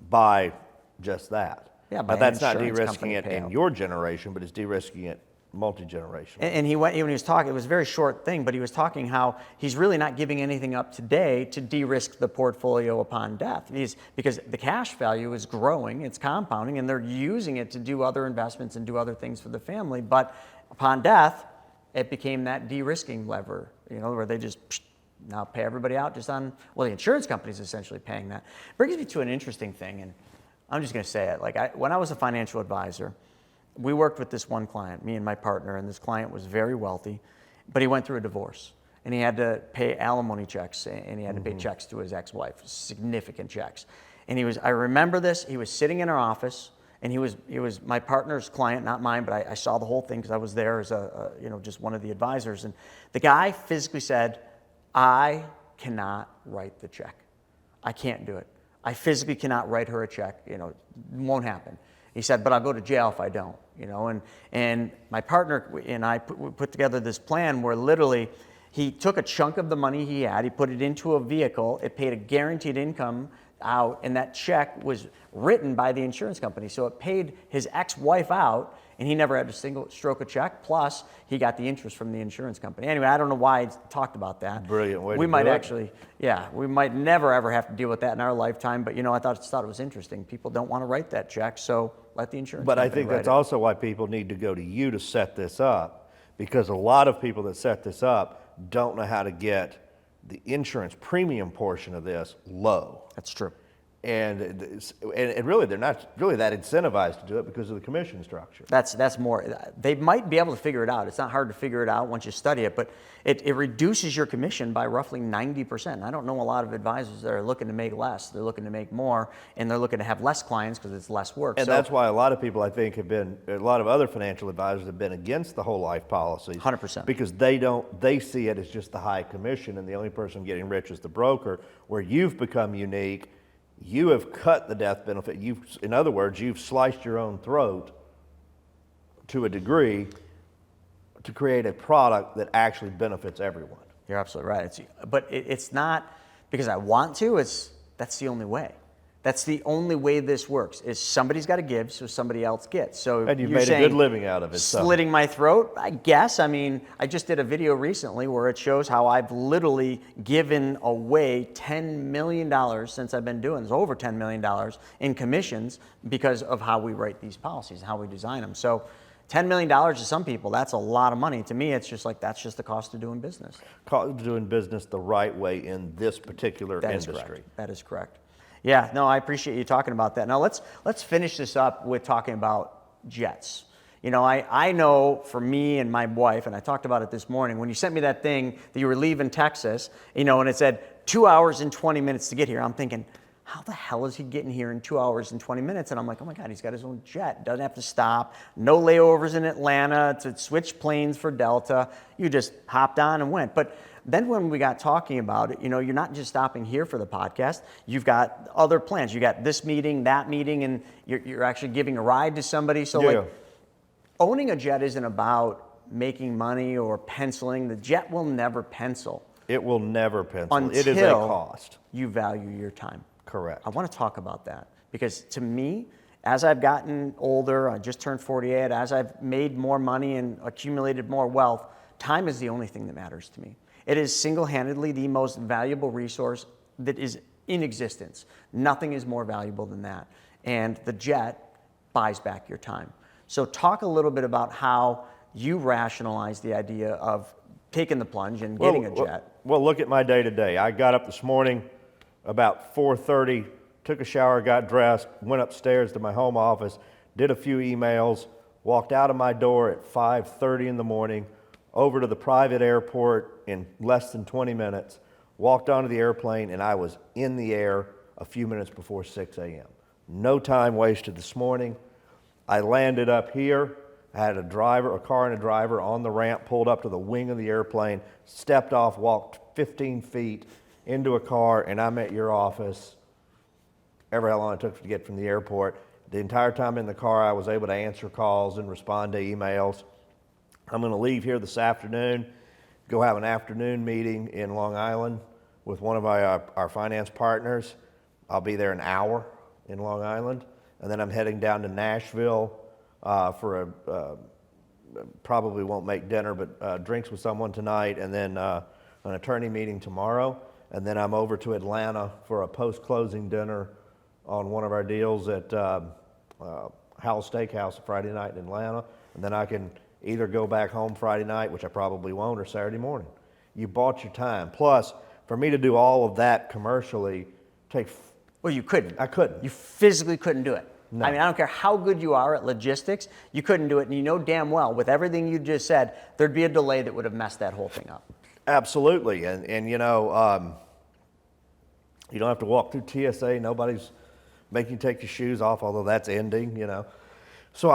by just that. Yeah, but that's not de-risking it in your generation, but it's de-risking it multi-generational. And he went, when he was talking, it was a very short thing, but he was talking how he's really not giving anything up today to de-risk the portfolio upon death. Because the cash value is growing, it's compounding, and they're using it to do other investments and do other things for the family. But upon death, it became that de-risking lever, where they just now pay everybody out just on, well, the insurance company's essentially paying that. Brings me to an interesting thing, and I'm just going to say it. When I was a financial advisor, we worked with this one client, me and my partner, and this client was very wealthy, but he went through a divorce, and he had to pay alimony checks, and he had to pay checks to his ex-wife, significant checks. And I remember this, he was sitting in our office, and he was my partner's client, not mine, but I saw the whole thing because I was there as just one of the advisors. And the guy physically said, I cannot write the check. I can't do it. I physically cannot write her a check. It won't happen. He said, but I'll go to jail if I don't. And my partner and I put together this plan where literally he took a chunk of the money he had, he put it into a vehicle, it paid a guaranteed income out, and that check was written by the insurance company. So it paid his ex-wife out, and he never had a single stroke of check. Plus, he got the interest from the insurance company. Anyway, I don't know why I talked about that. Brilliant way to do it. We might actually, we might never ever have to deal with that in our lifetime. But I thought it was interesting. People don't want to write that check, so let the insurance company But I think that's write it. also why people need to go to you to set this up, because a lot of people that set this up don't know how to get the insurance premium portion of this low. That's true. And really, they're not really that incentivized to do it because of the commission structure. That's more. They might be able to figure it out. It's not hard to figure it out once you study it, but it reduces your commission by roughly 90%. I don't know a lot of advisors that are looking to make less. They're looking to make more, and they're looking to have less clients because it's less work. And that's why a lot of people, I think, a lot of other financial advisors have been against the whole life policies. 100%. Because they see it as just the high commission, and the only person getting rich is the broker. Where you've become unique. You have cut the death benefit. In other words, you've sliced your own throat to a degree to create a product that actually benefits everyone. You're absolutely right. It's not because I want to. That's the only way. That's the only way this works. Is somebody's got to give, so somebody else gets. So and you've made a good living out of it. Slitting my throat, I guess. I mean, I just did a video recently where it shows how I've literally given away $10 million since I've been doing this, over $10 million in commissions because of how we write these policies, how we design them. So $10 million to some people, that's a lot of money. To me, it's just like, that's just the cost of doing business. Cost of doing business the right way in this particular industry. That is correct. Yeah, no, I appreciate you talking about that. Now let's finish this up with talking about jets. I know for me and my wife, and I talked about it this morning, when you sent me that thing that you were leaving Texas, and it said 2 hours and 20 minutes to get here, I'm thinking, how the hell is he getting here in 2 hours and 20 minutes? And I'm like, oh my God, he's got his own jet. Doesn't have to stop. No layovers in Atlanta to switch planes for Delta. You just hopped on and went. But then when we got talking about it, you're not just stopping here for the podcast. You've got other plans. You got this meeting, that meeting, and you're actually giving a ride to somebody. So owning a jet isn't about making money or penciling. The jet will never pencil. It will never pencil. Until it is a cost. You value your time. Correct. I want to talk about that because to me, as I've gotten older, I just turned 48, as I've made more money and accumulated more wealth, time is the only thing that matters to me. It is single-handedly the most valuable resource that is in existence. Nothing is more valuable than that. And the jet buys back your time. So talk a little bit about how you rationalize the idea of taking the plunge and getting a jet. Well, look at my day-to-day. I got up this morning about 4:30, took a shower, got dressed, went upstairs to my home office, did a few emails, walked out of my door at 5:30 in the morning, over to the private airport in less than 20 minutes, walked onto the airplane, and I was in the air a few minutes before 6 a.m. No time wasted this morning. I landed up here, I had a car and a driver on the ramp, pulled up to the wing of the airplane, stepped off, walked 15 feet into a car, and I'm at your office. Ever how long it took to get from the airport. The entire time in the car, I was able to answer calls and respond to emails. I'm going to leave here this afternoon, go have an afternoon meeting in Long Island with one of our finance partners. I'll be there an hour in Long Island, and then I'm heading down to Nashville for probably won't make dinner, but drinks with someone tonight, and then an attorney meeting tomorrow, and then I'm over to Atlanta for a post-closing dinner on one of our deals at Howell's Steakhouse Friday night in Atlanta, and then I can either go back home Friday night, which I probably won't, or Saturday morning. You bought your time. Plus, for me to do all of that commercially, Well, you couldn't. I couldn't. You physically couldn't do it. No. I mean, I don't care how good you are at logistics, you couldn't do it. And you know damn well, with everything you just said, there'd be a delay that would have messed that whole thing up. Absolutely. And you know, you don't have to walk through TSA. Nobody's making you take your shoes off, although that's ending, you know. So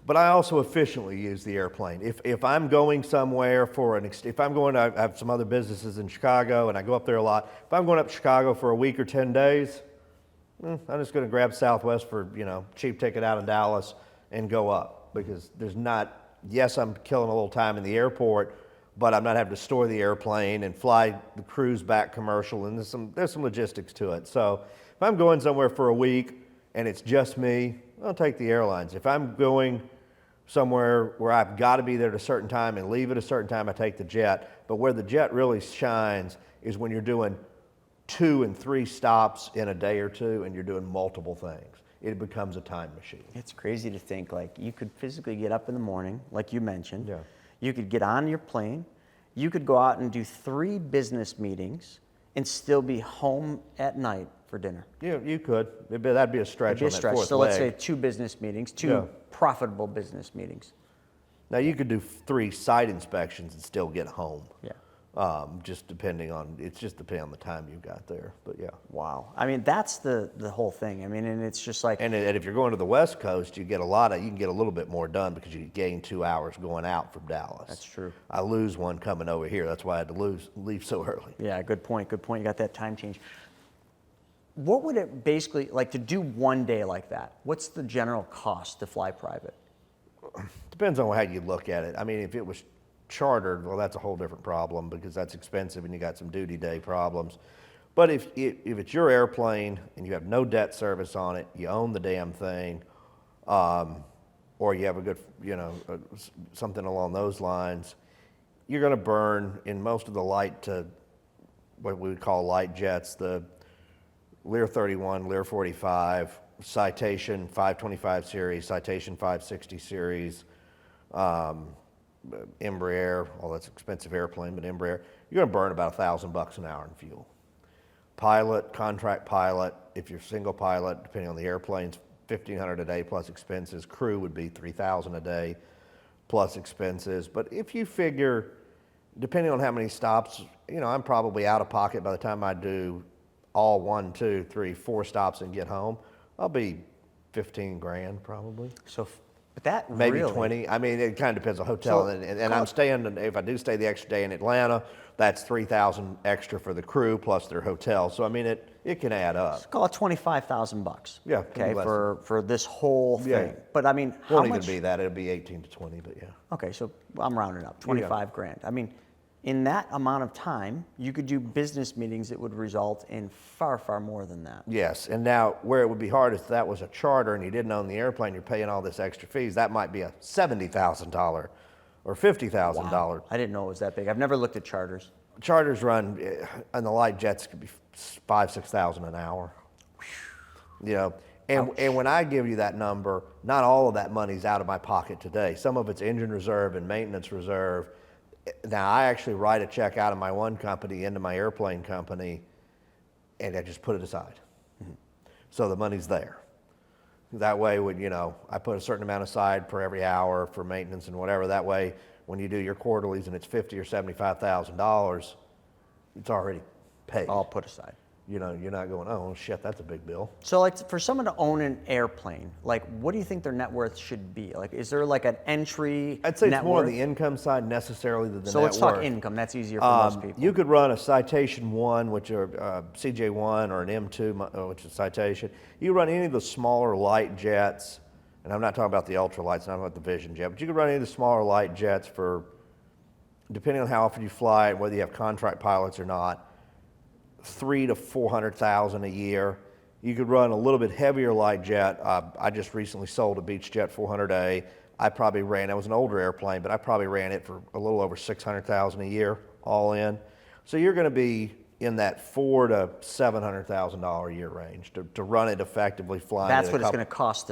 but I also efficiently use the airplane. If I'm going somewhere if I'm going to, I have some other businesses in Chicago and I go up there a lot. If I'm going up to Chicago for a week or 10 days, I'm just going to grab Southwest for, you know, cheap ticket out of Dallas and go up, because yes, I'm killing a little time in the airport, but I'm not having to store the airplane and fly the crews back commercial, and there's some logistics to it. So if I'm going somewhere for a week and it's just me, I'll take the airlines. If I'm going somewhere where I've got to be there at a certain time and leave at a certain time, I take the jet. But where the jet really shines is when you're doing 2 and 3 stops in a day or two and you're doing multiple things. It becomes a time machine. It's crazy to think, like, you could physically get up in the morning, like you mentioned. Yeah. You could get on your plane. You could go out and do 3 business meetings and still be home at night for dinner. Yeah, you could. That'd be a stretch. It'd be a stretch. Fourth So leg. let's say 2 business meetings, 2 profitable business meetings. Now you could do 3 site inspections and still get home. Yeah. Just depending on the time you got there. But yeah. Wow. I mean, that's the whole thing. I mean, and it's just like. And if you're going to the West Coast, you can get a little bit more done because you gain 2 hours going out from Dallas. That's true. I lose one coming over here. That's why I had to leave so early. Yeah, good point. Good point. You got that time change. What would it basically, like, to do one day like that? What's the general cost to fly private? Depends on how you look at it. I mean, if it was chartered, well, that's a whole different problem because that's expensive and you got some duty day problems. But if it's your airplane and you have no debt service on it, you own the damn thing, or you have a good, something along those lines, you're going to burn in most of the what we would call light jets, the Lear 31, Lear 45, Citation 525 series, Citation 560 series, Embraer, well, that's an expensive airplane, but Embraer, you're going to burn about $1,000 an hour in fuel. Pilot, contract pilot, if you're single pilot, depending on the airplanes, $1,500 a day plus expenses. Crew would be $3,000 a day plus expenses. But if you figure, depending on how many stops, I'm probably out of pocket by the time I do all 1, 2, 3, 4 stops and get home. I'll be 15 grand probably. So, but that maybe really, 20. I mean, it kind of depends on hotel. So, and I'm staying, if I do stay the extra day in Atlanta, that's $3,000 extra for the crew plus their hotel. So I mean, it can add up. Let's call it $25,000. Yeah. Okay, for this whole thing. Yeah. But I mean, how Won't much? even be that. It'll be 18 to 20, but yeah. Okay, so I'm rounding up, 25 grand. I mean, in that amount of time, you could do business meetings that would result in far, far more than that. Yes, and now where it would be hard if that was a charter and you didn't own the airplane, you're paying all this extra fees, that might be a $70,000 or $50,000. Wow. I didn't know it was that big. I've never looked at charters. Charters run, and the light jets could be $5,000-6,000 an hour. And when I give you that number, not all of that money's out of my pocket today. Some of it's engine reserve and maintenance reserve. Now, I actually write a check out of my one company into my airplane company, and I just put it aside. Mm-hmm. So the money's there. That way, when I put a certain amount aside for every hour for maintenance and whatever. That way, when you do your quarterlies and it's $50,000 or $75,000, it's already paid. All put aside. you're not going, oh shit, that's a big bill. So like for someone to own an airplane, like what do you think their net worth should be? Like is there like an entry I'd say net it's more on worth? the income side necessarily than the So net let's talk worth. income. That's easier for most people. You could run a Citation 1, which are CJ1 or an M2, which is Citation. You run any of the smaller light jets, and I'm not talking about the ultralights, not about the Vision jet, but you could run any of the smaller light jets for, depending on how often you fly and whether you have contract pilots or not, 300,000 to 400,000 a year. You could run a little bit heavier light jet. I just recently sold a Beechjet 400A. I probably ran, it was an older airplane, but I probably ran it for a little over 600,000 a year, all in. So you're going to be in that $400,000 to $700,000 a year range to run it effectively, flying. That's what it's going to cost.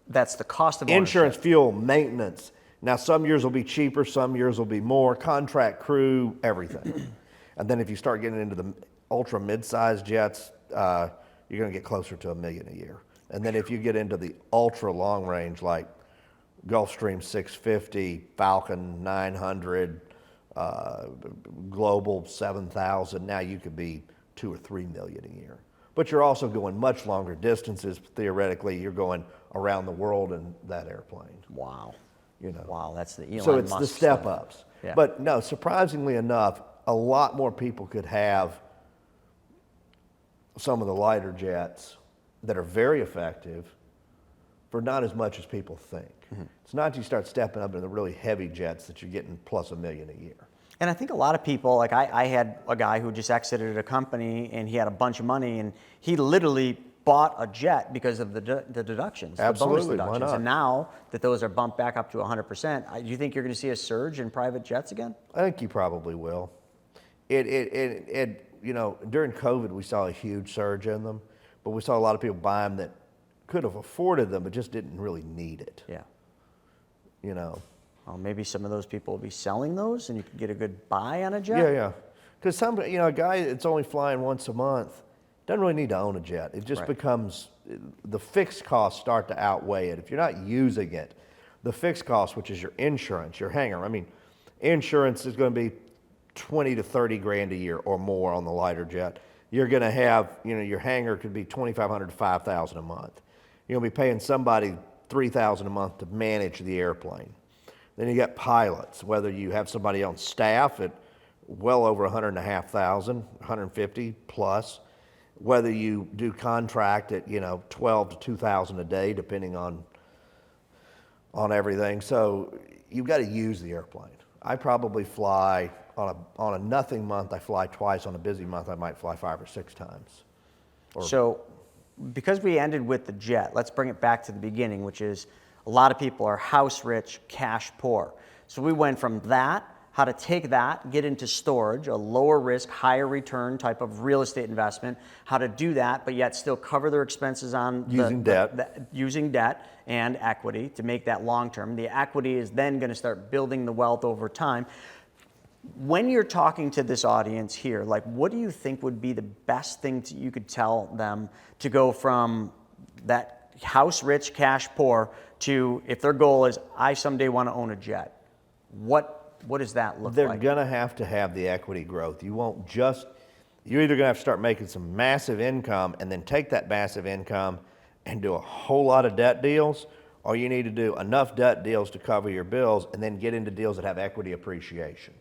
That's the cost of ownership. Insurance, fuel, maintenance. Now some years will be cheaper, some years will be more. Contract crew, everything. And then if you start getting into the ultra mid-sized jets, you're going to get closer to $1 million a year. And then if you get into the ultra long range, like Gulfstream 650, Falcon 900, Global 7,000, now you could be $2 or $3 million a year. But you're also going much longer distances. Theoretically, you're going around the world in that airplane. Wow. Wow, that's the Elon so it's Musk the step stuff. ups. Yeah. But no, surprisingly enough, a lot more people could have some of the lighter jets that are very effective for not as much as people think. Mm-hmm. It's not until you start stepping up into the really heavy jets that you're getting plus $1 million a year. And I think a lot of people, like I had a guy who just exited a company and he had a bunch of money and he literally bought a jet because of the deductions, Absolutely, the bonus deductions. why not? And now that those are bumped back up to 100%, do you think you're going to see a surge in private jets again? I think you probably will. During COVID, we saw a huge surge in them, but we saw a lot of people buy them that could have afforded them, but just didn't really need it. Yeah. Well, maybe some of those people will be selling those and you can get a good buy on a jet. Yeah. Because a guy that's only flying once a month doesn't really need to own a jet. It just becomes, the fixed costs start to outweigh it. If you're not using it, the fixed cost, which is your insurance, your hangar, insurance is going to be 20 to 30 grand a year or more on the lighter jet. You're going to have, your hangar could be 2,500 to 5,000 a month. You're going to be paying somebody 3,000 a month to manage the airplane. Then you got pilots, whether you have somebody on staff at well over 100,500, 150 plus, whether you do contract at 12 to 2,000 a day, depending on everything. So you've got to use the airplane. I probably fly on a nothing month. I fly twice. On a busy month, I might fly 5 or 6 times. So, because we ended with the jet, let's bring it back to the beginning, which is a lot of people are house rich, cash poor. So we went from that, how to take that, get into storage, a lower risk, higher return type of real estate investment, how to do that, but yet still cover their expenses on using debt and equity to make that long term. The equity is then going to start building the wealth over time. When you're talking to this audience here, like what do you think would be the best thing you could tell them to go from that house rich, cash poor to, if their goal is, I someday want to own a jet? What does that look like? They're going to have the equity growth. You're either going to have to start making some massive income and then take that massive income and do a whole lot of debt deals, or you need to do enough debt deals to cover your bills and then get into deals that have equity appreciation.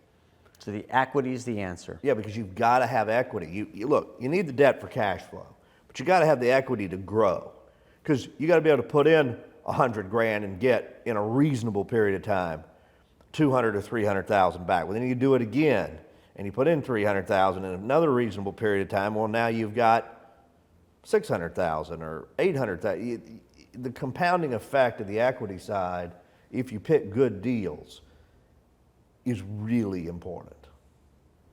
So the equity is the answer. Yeah, because you've got to have equity. Look, you need the debt for cash flow, but you got to have the equity to grow, because you got to be able to put in 100 grand and get, in a reasonable period of time, 200 or 300,000 back. Well, then you do it again and you put in 300,000 in another reasonable period of time. Well, now you've got 600,000 or 800,000. The compounding effect of the equity side, if you pick good deals, is really important.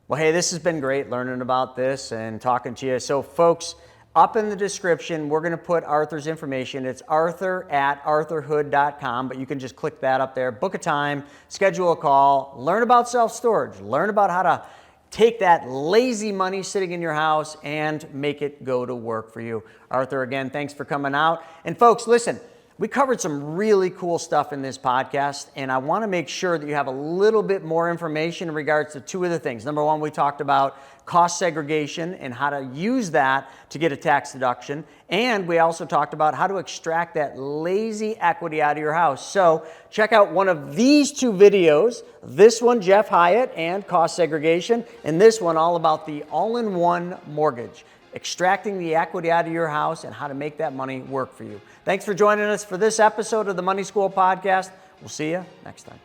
Well, hey, this has been great learning about this and talking to you. So folks, up in the description, we're going to put Arthur's information. It's arthur@arthurhood.com, but you can just click that up there, book a time, schedule a call, learn about self-storage, learn about how to take that lazy money sitting in your house and make it go to work for you. Arthur, again, thanks for coming out. And folks, listen, We covered some really cool stuff in this podcast, and I want to make sure that you have a little bit more information in regards to two of the things. Number one, we talked about cost segregation and how to use that to get a tax deduction. And we also talked about how to extract that lazy equity out of your house. So check out one of these two videos. This one, Jeff Hyatt and cost segregation, and this one all about the all-in-one mortgage, extracting the equity out of your house and how to make that money work for you. Thanks for joining us for this episode of the Money School Podcast. We'll see you next time.